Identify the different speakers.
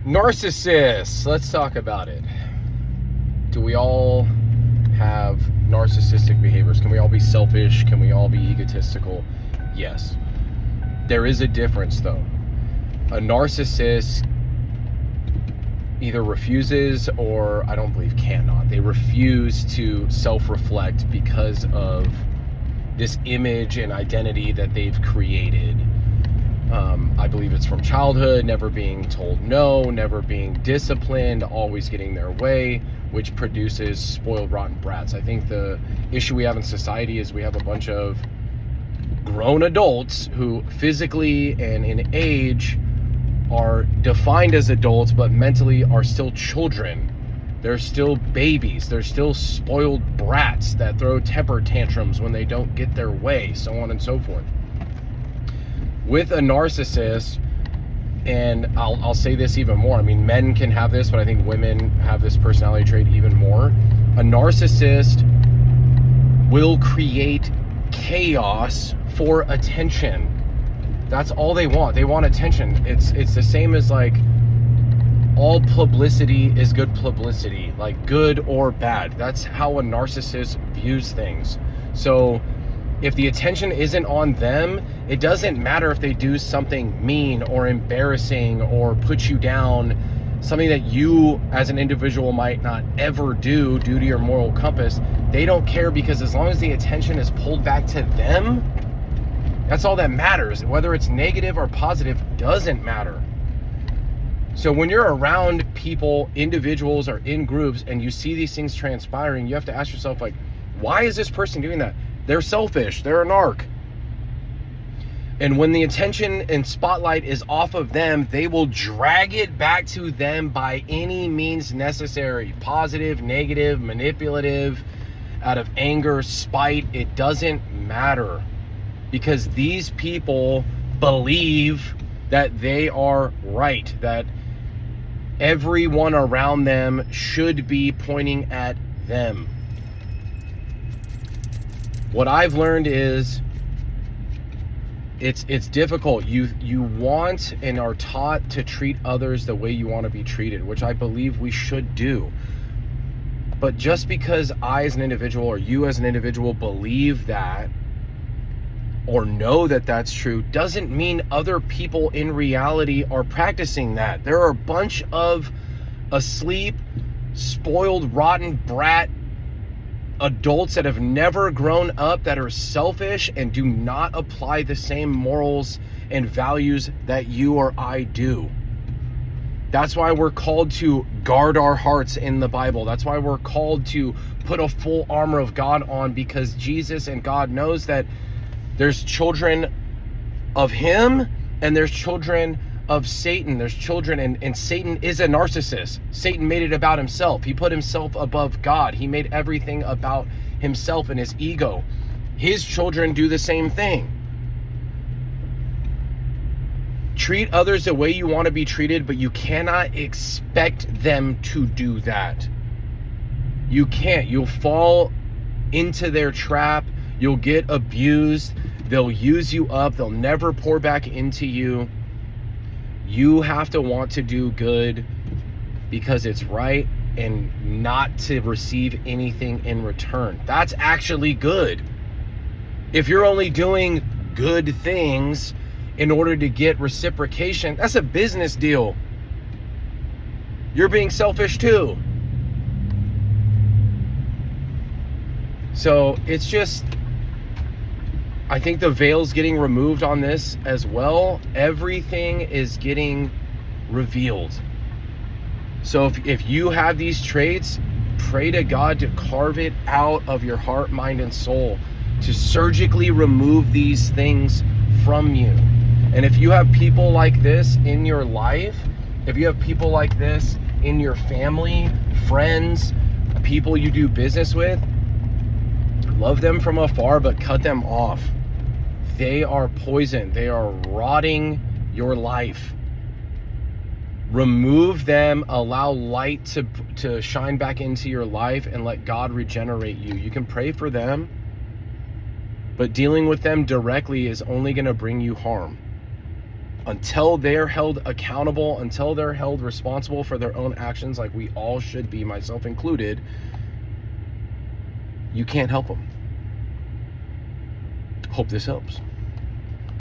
Speaker 1: Narcissists. Let's talk about it. Do we all have narcissistic behaviors? Can we all be selfish? Can we all be egotistical? Yes. There is a difference, though. A narcissist either refuses or, I don't believe, cannot. They refuse to self-reflect because of this image and identity that they've created. I believe it's from childhood, never being told no, never being disciplined, always getting their way, which produces spoiled, rotten brats. I think the issue we have in society is we have a bunch of grown adults who physically and in age are defined as adults, but mentally are still children. They're still babies. They're still spoiled brats that throw temper tantrums when they don't get their way, so on and so forth. With a narcissist, and I'll say this even more, I mean, men can have this, but I think women have this personality trait even more. A narcissist will create chaos for attention. That's all they want. They want attention. It's the same as like all publicity is good publicity, like good or bad. That's how a narcissist views things. So if the attention isn't on them, it doesn't matter if they do something mean or embarrassing or put you down, something that you as an individual might not ever do due to your moral compass. They don't care, because as long as the attention is pulled back to them, that's all that matters. Whether it's negative or positive doesn't matter. So when you're around people, individuals, or in groups, and you see these things transpiring, you have to ask yourself, like, why is this person doing that? They're selfish. They're a narc. And when the attention and spotlight is off of them, they will drag it back to them by any means necessary. Positive, negative, manipulative, out of anger, spite. It doesn't matter. Because these people believe that they are right, that everyone around them should be pointing at them. What I've learned is it's difficult. You want and are taught to treat others the way you want to be treated, which I believe we should do. But just because I as an individual or you as an individual believe that or know that that's true doesn't mean other people in reality are practicing that. There are a bunch of asleep, spoiled, rotten brat adults that have never grown up, that are selfish and do not apply the same morals and values that you or I do. That's why we're called to guard our hearts in the Bible. That's why we're called to put a full armor of God on, because Jesus and God knows that there's children of him and there's children of Satan. There's children, and Satan is a narcissist. Satan made it about himself. He put himself above God. He made everything about himself and his ego. His children do the same thing. Treat others the way you want to be treated, but you cannot expect them to do that. You can't. You'll fall into their trap. You'll get abused. They'll use you up. They'll never pour back into you. You have to want to do good because it's right and not to receive anything in return. That's actually good. If you're only doing good things in order to get reciprocation, that's a business deal. You're being selfish too. So it's just, I think the veil's getting removed on this as well. Everything is getting revealed. So if you have these traits, pray to God to carve it out of your heart, mind, and soul, to surgically remove these things from you. And if you have people like this in your life, if you have people like this in your family, friends, people you do business with, love them from afar, but cut them off. They are poison. They are rotting your life. Remove them. Allow light to shine back into your life and let God regenerate you. You can pray for them, but dealing with them directly is only going to bring you harm. until they're held accountable, until they're held responsible for their own actions, like we all should be, myself included, you can't help them. Hope this helps.